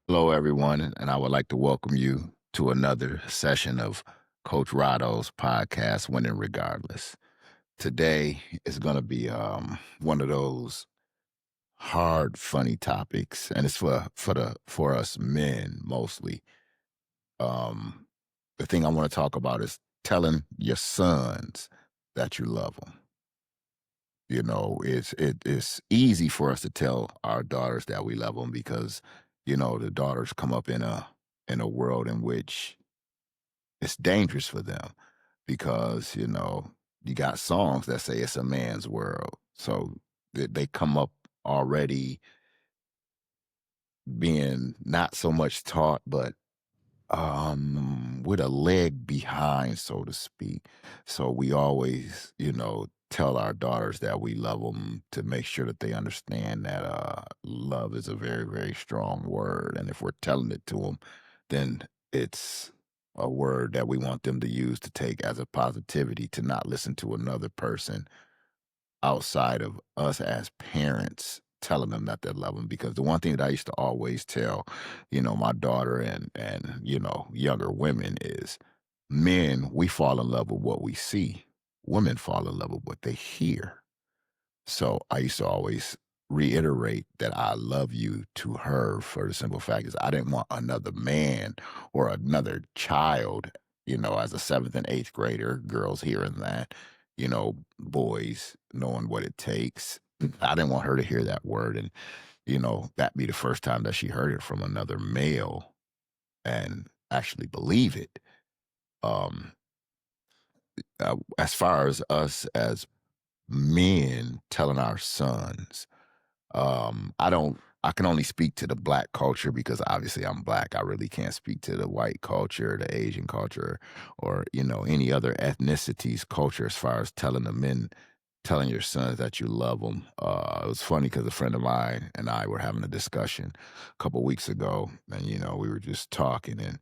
Hello, everyone, and I would like to welcome you to another session of Coach Rodo's podcast, Winning Regardless. Today is going to be one of those hard, funny topics, and it's for us men mostly. Um, the thing I want to talk about is telling your sons that you love them. It's easy for us to tell our daughters that we love them because the daughters come up in a world in which it's dangerous for them because you got songs that say it's a man's world, so they come up already being not so much taught, but with a leg behind, so to speak. So we always, tell our daughters that we love them to make sure that they understand that love is a very, very strong word. And if we're telling it to them, then it's a word that we want them to use to take as a positivity to not listen to another person outside of us as parents telling them that they love them. Because the one thing that I used to always tell, my daughter and younger women is men, we fall in love with what we see. Women fall in love with what they hear. So I used to always reiterate that I love you to her for the simple fact is I didn't want another man or another child, as a seventh and eighth grader, girls hearing that, boys knowing what it takes. I didn't want her to hear that word and, that be the first time that she heard it from another male and actually believe it. Um, as far as us as men telling our sons, I can only speak to the black culture because obviously I'm black. I really can't speak to the white culture, the Asian culture, or, any other ethnicities culture as far as telling your sons that you love them. It was funny because a friend of mine and I were having a discussion a couple weeks ago, and, we were just talking, and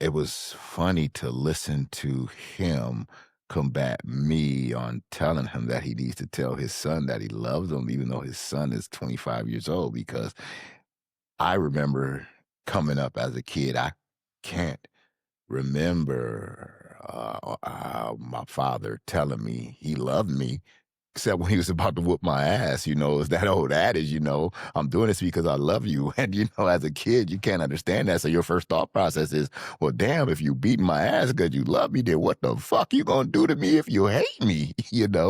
it was funny to listen to him combat me on telling him that he needs to tell his son that he loves him, even though his son is 25 years old. Because I remember coming up as a kid, I can't remember my father telling me he loved me except when he was about to whoop my ass. It's that old adage, I'm doing this because I love you. And, as a kid, you can't understand that. So your first thought process is, well, damn, if you beat my ass because you love me, then what the fuck you going to do to me if you hate me?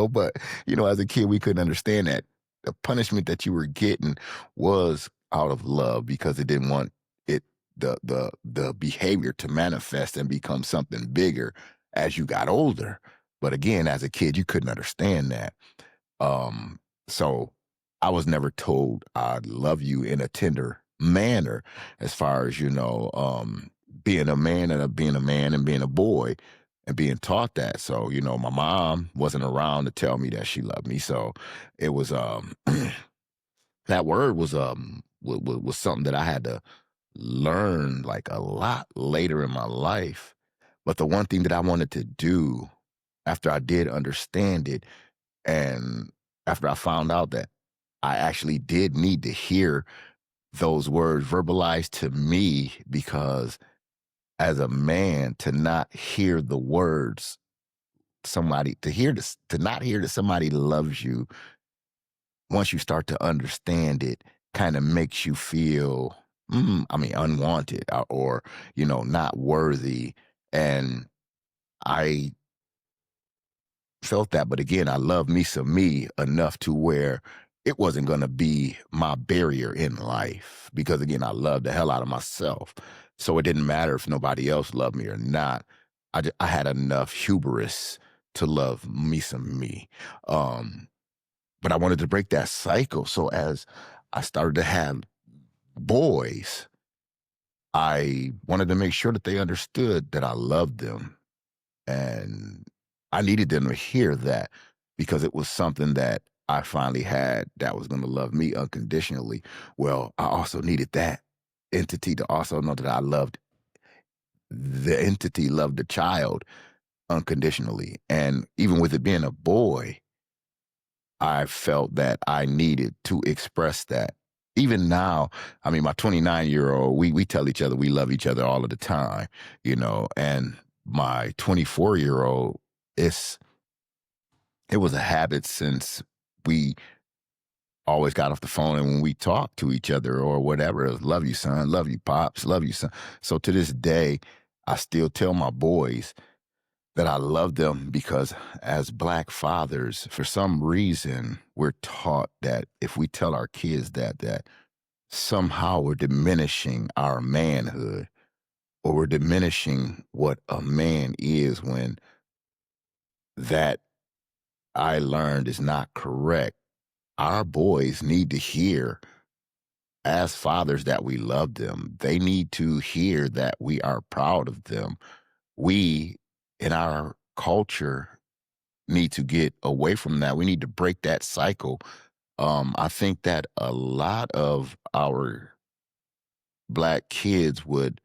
But, as a kid, we couldn't understand that. The punishment that you were getting was out of love because it didn't want it, the behavior to manifest and become something bigger as you got older. But again, as a kid, you couldn't understand that. So I was never told I love you in a tender manner as far as, being a man and being a man and being a boy and being taught that. So, my mom wasn't around to tell me that she loved me. So it was, that word was something that I had to learn like a lot later in my life. But the one thing that I wanted to do after I did understand it and after I found out that I actually did need to hear those words verbalized to me because as a man to not hear the words to not hear that somebody loves you once you start to understand it kind of makes you feel unwanted or not worthy. And I felt that, but again, I love me some me enough to where it wasn't going to be my barrier in life because again, I love the hell out of myself. So it didn't matter if nobody else loved me or not. I had enough hubris to love me some me. Um, but I wanted to break that cycle. So as I started to have boys, I wanted to make sure that they understood that I loved them. And I needed them to hear that because it was something that I finally had that was going to love me unconditionally. Well, I also needed that entity to also know that I loved the entity, loved the child unconditionally. And even with it being a boy, I felt that I needed to express that. even now, I mean, my 29-year-old, we tell each other we love each other all of the time, and my 24-year-old, it's it was a habit since we always got off the phone and when we talk to each other or whatever, it was love you, son, love you, pops, love you, son. So to this day, I still tell my boys that I love them because as black fathers, for some reason, we're taught that if we tell our kids that somehow we're diminishing our manhood or we're diminishing what a man is when that I learned is not correct. Our boys need to hear as fathers that we love them. They need to hear that we are proud of them. We, in our culture, need to get away from that. We need to break that cycle. I think that a lot of our black kids would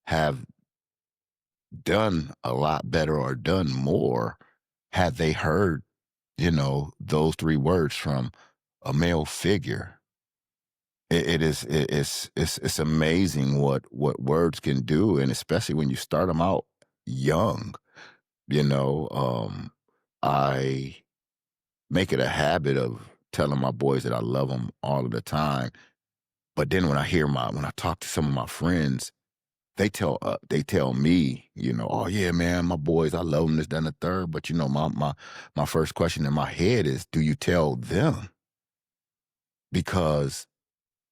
have done a lot better or done more had they heard, those three words from a male figure. It's amazing what words can do, and especially when you start them out young. You know, I make it a habit of telling my boys that I love them all of the time. But then when I talk to some of my friends, they tell me, oh yeah, man, my boys, I love them, this, that, and the third. But my first question in my head is, do you tell them? Because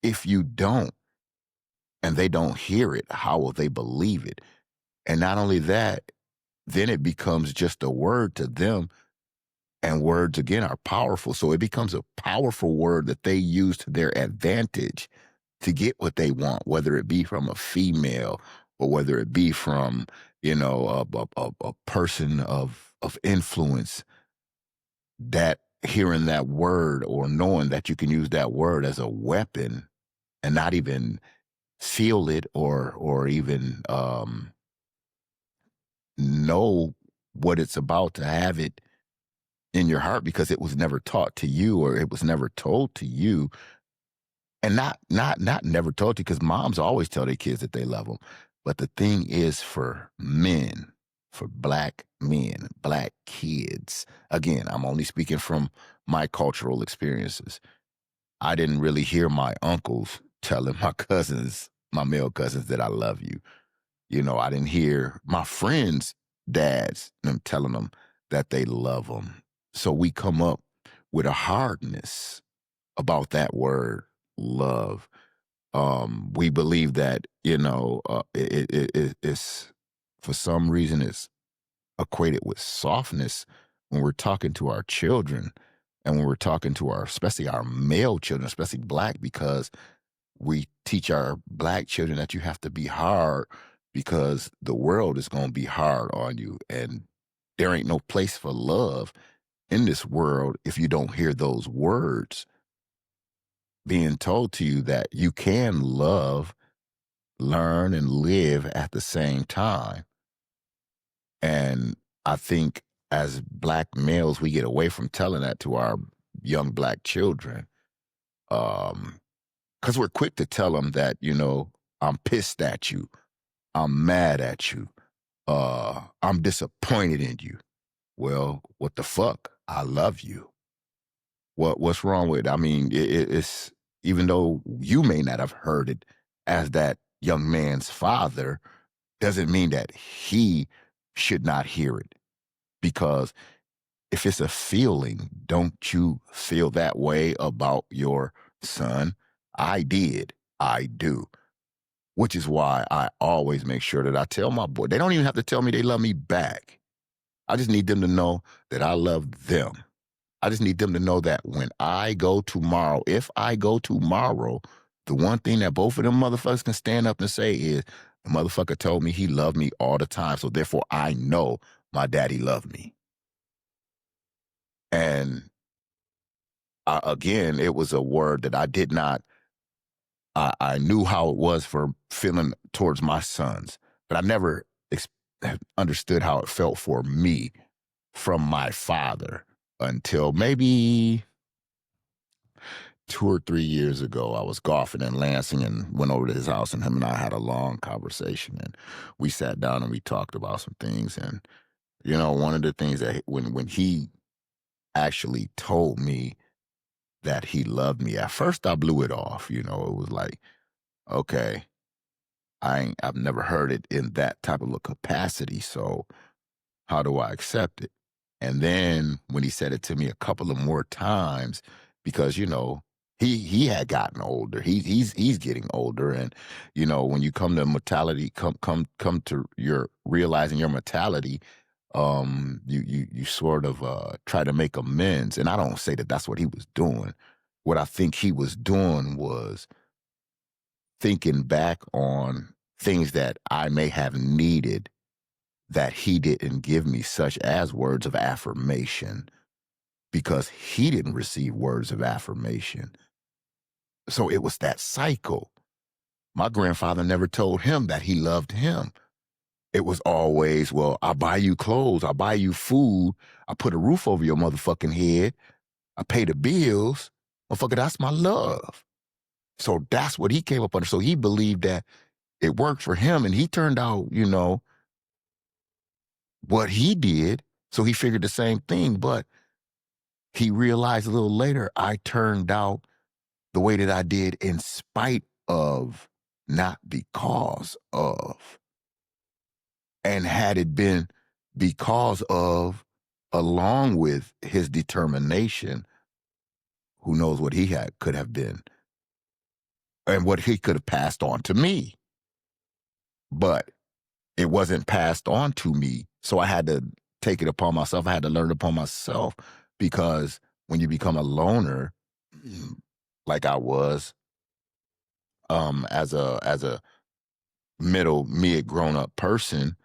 if you don't and they don't hear it, how will they believe it? And not only that, then it becomes just a word to them. And words, again, are powerful. So it becomes a powerful word that they use to their advantage to get what they want, whether it be from a female or whether it be from, a person of influence, that hearing that word or knowing that you can use that word as a weapon and not even feel it or even know what it's about to have it in your heart because it was never taught to you or it was never told to you. And not never told you, because moms always tell their kids that they love them. But the thing is, for men, for black men, black kids, again, I'm only speaking from my cultural experiences. I didn't really hear my uncles telling my cousins, my male cousins, that I love you. I didn't hear my friends' dads them telling them that they love them. So we come up with a hardness about that word, love. We believe that it's, for some reason, it's equated with softness when we're talking to our children and when we're talking to especially our male children, especially black, because we teach our black children that you have to be hard because the world is going to be hard on you. And there ain't no place for love in this world if you don't hear those words being told to you that you can love, learn, and live at the same time. And I think as black males, we get away from telling that to our young black children. Because we're quick to tell them that, I'm pissed at you. I'm mad at you. I'm disappointed in you. Well, what the fuck? I love you. What's wrong with it? I mean, it's, even though you may not have heard it as that young man's father, doesn't mean that he should not hear it. Because if it's a feeling, don't you feel that way about your son? I did. I do. Which is why I always make sure that I tell my boy, they don't even have to tell me they love me back. I just need them to know that I love them. I just need them to know that when I go tomorrow, if I go tomorrow, the one thing that both of them motherfuckers can stand up and say is, the motherfucker told me he loved me all the time. So therefore I know my daddy loved me. And again, it was a word that I did not, I knew how it was for feeling towards my sons, but I never understood how it felt for me from my father until maybe 2 or 3 years ago, I was golfing in Lansing and went over to his house, and him and I had a long conversation. And we sat down and we talked about some things. And, one of the things that when he actually told me that he loved me, at first I blew it off. It was like, okay, I've never heard it in that type of a capacity. So how do I accept it? And then when he said it to me a couple of more times, because he had gotten older. He's getting older, and when you come to mortality, come to your realizing your mortality, you sort of try to make amends. And I don't say that that's what he was doing. What I think he was doing was thinking back on things that I may have needed that he didn't give me, such as words of affirmation, because he didn't receive words of affirmation. So it was that cycle. My grandfather never told him that he loved him. It was always, well, I buy you clothes, I buy you food, I put a roof over your motherfucking head, I pay the bills. Motherfucker, that's my love. So that's what he came up under. So he believed that it worked for him, and he turned out, what he did. So he figured the same thing, but he realized a little later I turned out the way that I did in spite of, not because of. And had it been because of, along with his determination, who knows what could have been and what he could have passed on to me. But it wasn't passed on to me. So I had to take it upon myself. I had to learn it upon myself, because when you become a loner, like I was, as a middle mid grown up person,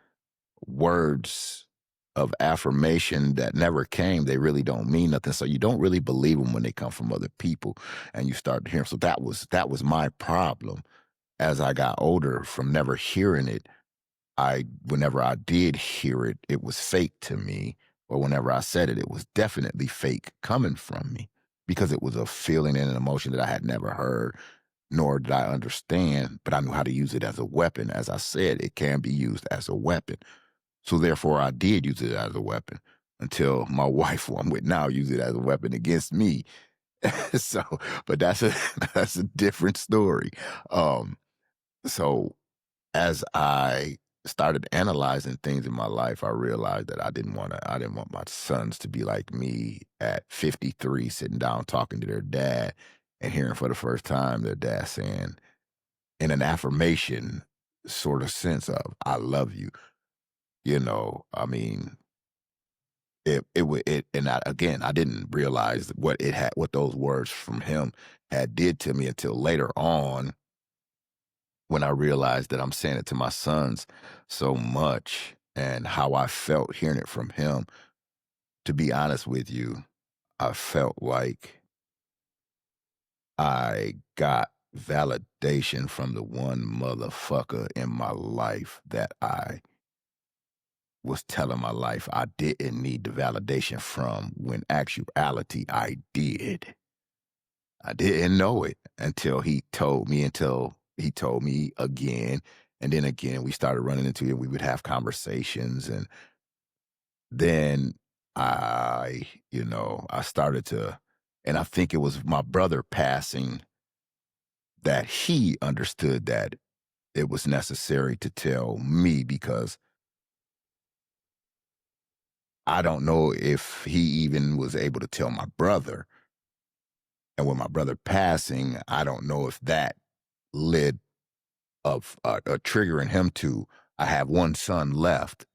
words of affirmation that never came, they really don't mean nothing. So you don't really believe them when they come from other people, and you start to hear them. So that was my problem as I got older, from never hearing it. Whenever I did hear it, it was fake to me. Or whenever I said it, it was definitely fake coming from me, because it was a feeling and an emotion that I had never heard, nor did I understand, but I knew how to use it as a weapon. As I said, it can be used as a weapon. So therefore, I did use it as a weapon until my wife, who I'm with now, used it as a weapon against me. So, but that's a that's a different story. Um, so as I started analyzing things in my life, I realized that I didn't want my sons to be like me at 53, sitting down talking to their dad and hearing for the first time their dad saying, in an affirmation sort of sense of, I love you. I mean, and again, I didn't realize what those words from him had did to me until later on, when I realized that I'm saying it to my sons so much, and how I felt hearing it from him. To be honest with you, I felt like I got validation from the one motherfucker in my life that I was telling my life I didn't need the validation from, when actuality I did. I didn't know it until he told me again. And then again, we started running into it. We would have conversations. And then I started to, and I think it was my brother passing, that he understood that it was necessary to tell me, because I don't know if he even was able to tell my brother. And with my brother passing, I don't know if that led of triggering him to, I have one son left,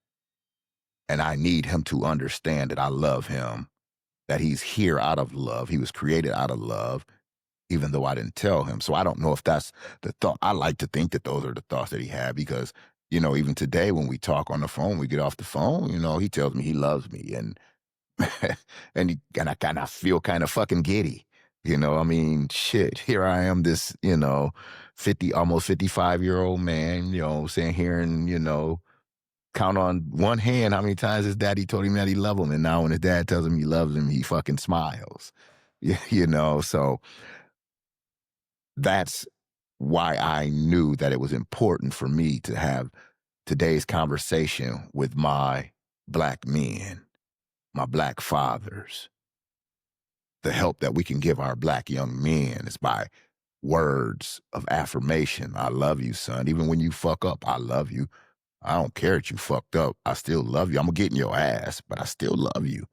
and I need him to understand that I love him, that he's here out of love. He was created out of love, even though I didn't tell him. So I don't know if that's the thought. I like to think that those are the thoughts that he had, because, even today when we talk on the phone, we get off the phone, he tells me he loves me. And and I feel kind of fucking giddy. I mean, shit, here I am, this, 50, almost 55-year-old man, saying, hearing, count on one hand how many times his daddy told him that he loved him. And now when his dad tells him he loves him, he fucking smiles. So That's why I knew that it was important for me to have today's conversation with my black men, my black fathers. The help that we can give our black young men is by words of affirmation. I love you, son. Even when you fuck up, I love you. I don't care that you fucked up. I still love you. I'm gonna get in your ass, but I still love you.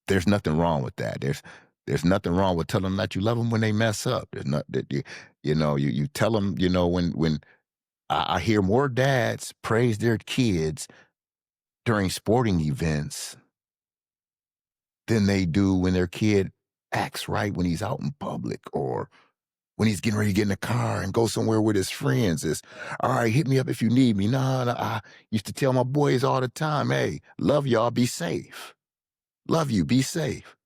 There's nothing wrong with that. There's nothing wrong with telling them that you love them when they mess up. There's not that you tell them, when I hear more dads praise their kids during sporting events than they do when their kid acts right when he's out in public, or when he's getting ready to get in the car and go somewhere with his friends. Is, all right, hit me up if you need me. Nah, nah, I used to tell my boys all the time, hey, love y'all, be safe. Love you, be safe.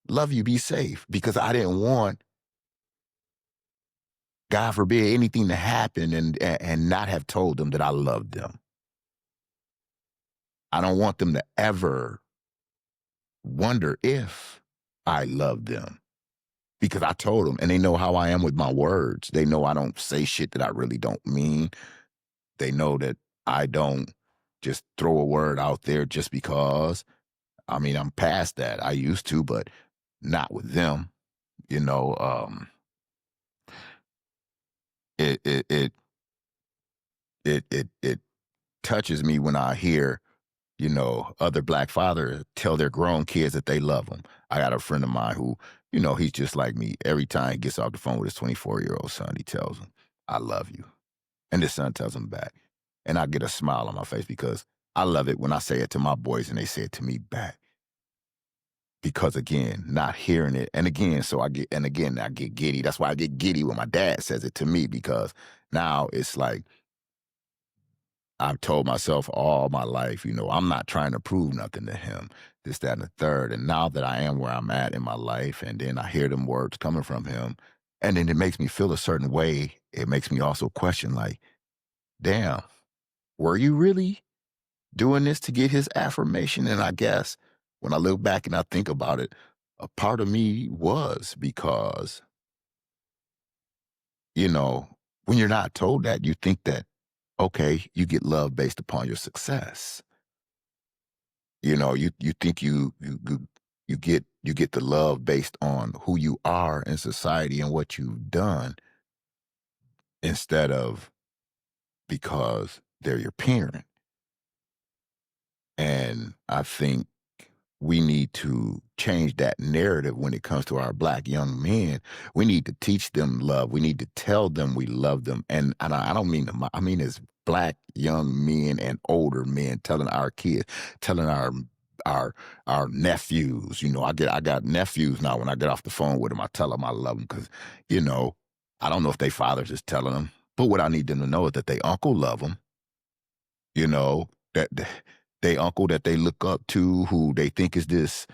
Love you, be safe. Because I didn't want, God forbid, anything to happen and not have told them that I loved them. I don't want them to ever wonder if I love them, because I told them, and they know how I am with my words. They know I don't say shit that I really don't mean. They know that I don't just throw a word out there just because. I mean, I'm past that. I used to, but not with them. You know, it it it it touches me when I hear, other black fathers tell their grown kids that they love them. I got a friend of mine who, he's just like me. Every time he gets off the phone with his 24-year-old son, he tells him, I love you. And his son tells him back. And I get a smile on my face because I love it when I say it to my boys and they say it to me back. Because again, not hearing it. And again, I get giddy. That's why I get giddy when my dad says it to me, because now it's like, I've told myself all my life, I'm not trying to prove nothing to him, this, that, and the third. And now that I am where I'm at in my life, and then I hear them words coming from him, and then it makes me feel a certain way. It makes me also question, like, damn, were you really doing this to get his affirmation? And I guess when I look back and I think about it, a part of me was, because, you know, when you're not told that, you think that, okay, you get love based upon your success. You think you get the love based on who you are in society and what you've done, instead of because they're your parent. And I think we need to change that narrative when it comes to our black young men. We need to teach them love. We need to tell them we love them. And I don't mean them. I mean as black young men and older men telling our kids, telling our our nephews. I got nephews now. When I get off the phone with them, I tell them I love them, because you know I don't know if they fathers is telling them, but what I need them to know is that they uncle love them. That they uncle that they look up to, who they think is this,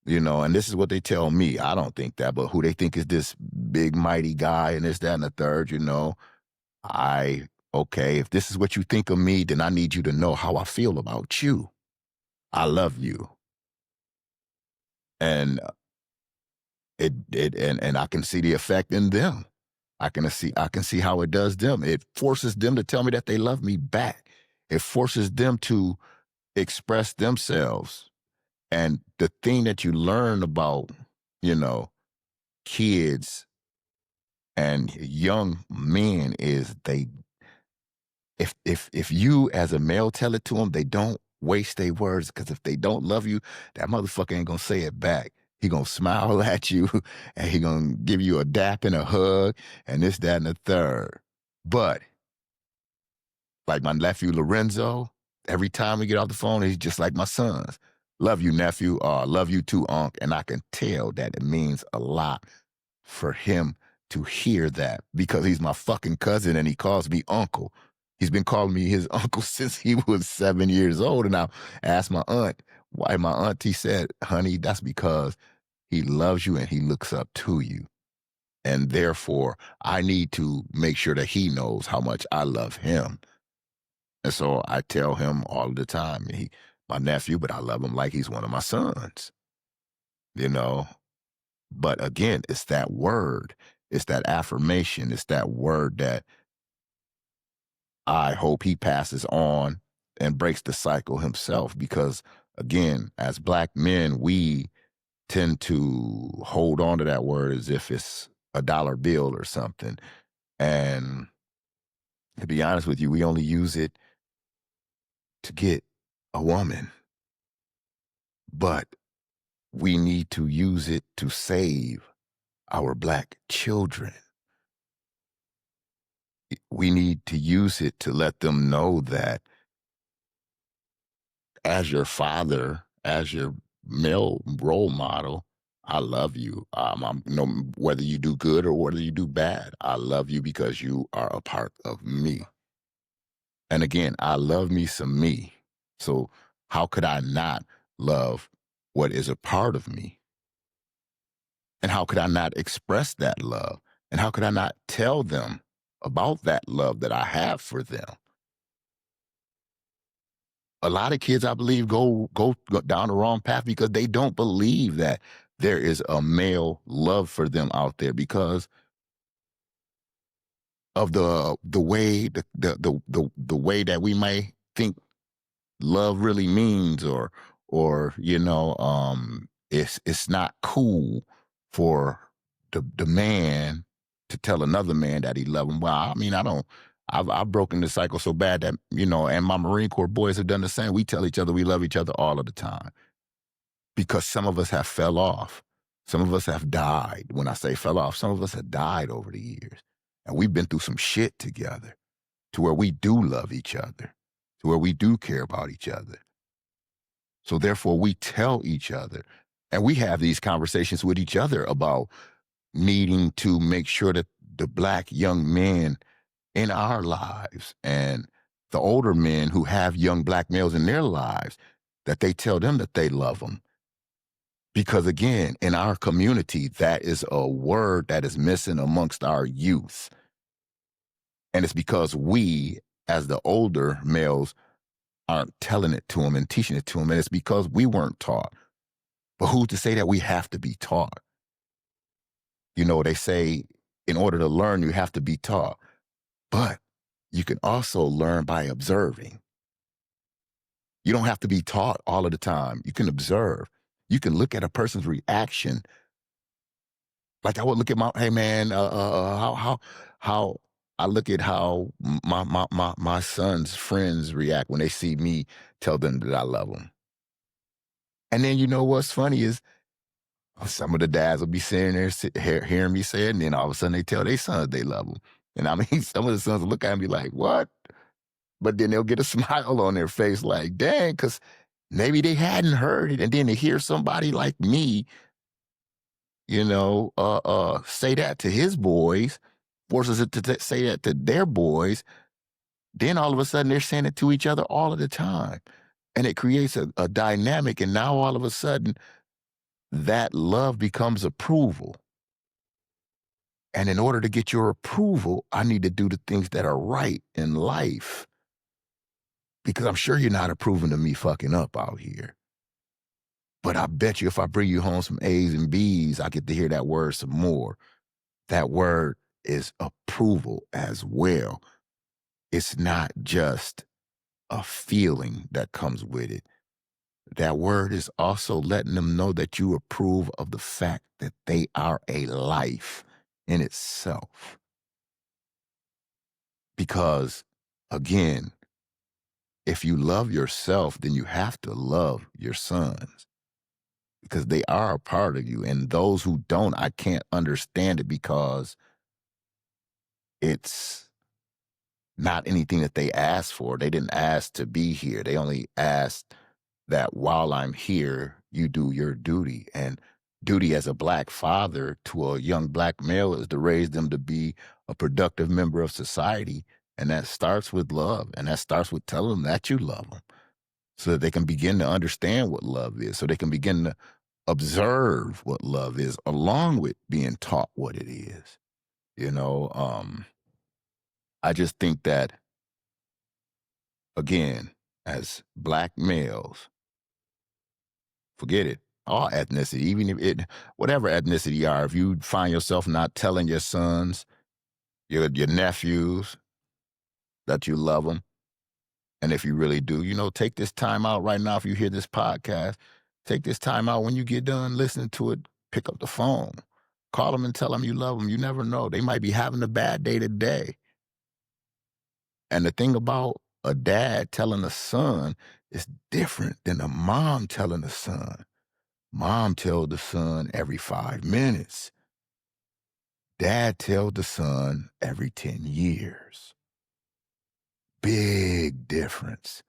and this is what they tell me. I don't think that, but who they think is this big mighty guy and this, that, and the third. I okay, if this is what you think of me, then I need you to know how I feel about you. I love you. And and I can see the effect in them. I can see how it does them. It forces them to tell me that they love me back. It forces them to express themselves. And the thing that you learn about, you know, kids and young men is, if you as a male tell it to them, they don't waste their words, because if they don't love you, that motherfucker ain't gonna say it back. He gonna smile at you, and he gonna give you a dap and a hug and this, that, and the third. But like my nephew Lorenzo, every time we get off the phone, he's just like my sons. Love you, nephew. Love you too, Unc. And I can tell that it means a lot for him to hear that, because he's my fucking cousin and he calls me uncle. He's been calling me his uncle since he was 7 years old. And I asked my aunt why. My auntie said, honey, that's because he loves you and he looks up to you. And therefore, I need to make sure that he knows how much I love him. And so I tell him all the time, my nephew, but I love him like he's one of my sons, you know? But again, it's that word. It's that affirmation. It's that word that I hope he passes on and breaks the cycle himself. Because again, as black men, we tend to hold on to that word as if it's a dollar bill or something. And to be honest with you, we only use it to get a woman, but we need to use it to save our black children. We need to use it to let them know that as your father, as your male role model, I love you. I'm no whether you do good or whether you do bad. I love you because you are a part of me. And again, I love me some me. So how could I not love what is a part of me? And how could I not express that love? And how could I not tell them about that love that I have for them? A lot of kids, I believe, go down the wrong path because they don't believe that there is a male love for them out there because of the way the way that we may think love really means, or it's not cool for the man to tell another man that he love him. Well, I mean, I don't. I've broken the cycle so bad that and my Marine Corps boys have done the same. We tell each other we love each other all of the time because some of us have fell off. Some of us have died. When I say fell off, some of us have died over the years, and we've been through some shit together to where we do love each other, to where we do care about each other. So therefore, we tell each other, and we have these conversations with each other about needing to make sure that the black young men in our lives and the older men who have young black males in their lives, that they tell them that they love them. Because again, in our community, that is a word that is missing amongst our youth. And it's because we, as the older males, aren't telling it to them and teaching it to them. And it's because we weren't taught. But who's to say that we have to be taught? They say in order to learn, you have to be taught. But you can also learn by observing. You don't have to be taught all of the time. You can observe. You can look at a person's reaction. Like I would look at hey man, how I look at how my son's friends react when they see me tell them that I love them. And then what's funny is some of the dads will be sitting there hearing me say it, and then all of a sudden they tell their sons they love them. And I mean, some of the sons will look at me and be like, what? But then they'll get a smile on their face like, dang, because maybe they hadn't heard it. And then to hear somebody like me, say that to his boys, forces it to say that to their boys, then all of a sudden they're saying it to each other all of the time. And it creates a dynamic. And now all of a sudden, that love becomes approval. And in order to get your approval, I need to do the things that are right in life. Because I'm sure you're not approving of me fucking up out here. But I bet you if I bring you home some A's and B's, I get to hear that word some more. That word is approval as well. It's not just a feeling that comes with it. That word is also letting them know that you approve of the fact that they are a life in itself. Because, again, if you love yourself, then you have to love your sons because they are a part of you. And those who don't, I can't understand it because it's not anything that they asked for. They didn't ask to be here. They only asked that while I'm here, you do your duty. And duty as a black father to a young black male is to raise them to be a productive member of society. And that starts with love. And that starts with telling them that you love them so that they can begin to understand what love is, so they can begin to observe what love is along with being taught what it is. I just think that, again, as black males, forget it. all ethnicity, even if it, whatever ethnicity you are, if you find yourself not telling your sons, your nephews that you love them, and if you really do, take this time out right now. If you hear this podcast, take this time out when you get done listening to it, pick up the phone, call them and tell them you love them. You never know. They might be having a bad day today. And the thing about a dad telling a son is different than a mom telling a son. Mom tells the son every 5 minutes. Dad tells the son every 10 years. Big difference.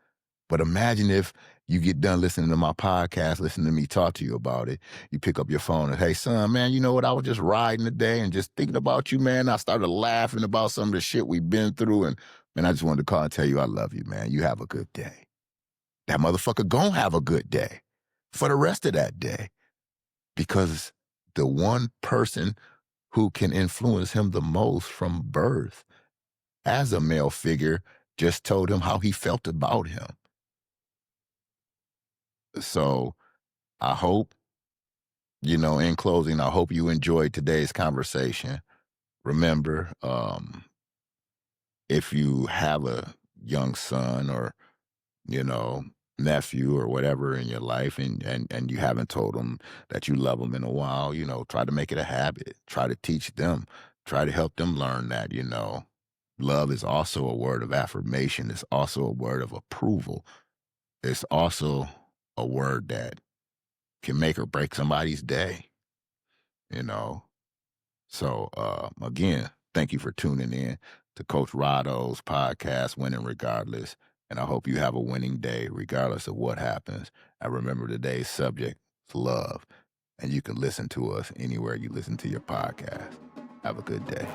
But imagine if you get done listening to my podcast, listening to me talk to you about it. You pick up your phone and, hey, son, man, you know what? I was just riding today and just thinking about you, man. I started laughing about some of the shit we've been through. And, man, I just wanted to call and tell you I love you, man. You have a good day. That motherfucker gonna have a good day for the rest of that day, because the one person who can influence him the most from birth as a male figure just told him how he felt about him. So I hope, in closing, I hope you enjoyed today's conversation. Remember, if you have a young son or, you know, nephew or whatever in your life, and you haven't told them that you love them in a while, try to make it a habit. Try to teach them. Try to help them learn that, love is also a word of affirmation. It's also a word of approval. It's also a word that can make or break somebody's day, you know. So again, thank you for tuning in to Coach Rodo's podcast, Winning Regardless. And I hope you have a winning day, regardless of what happens. And remember, today's subject is love. And you can listen to us anywhere you listen to your podcast. Have a good day.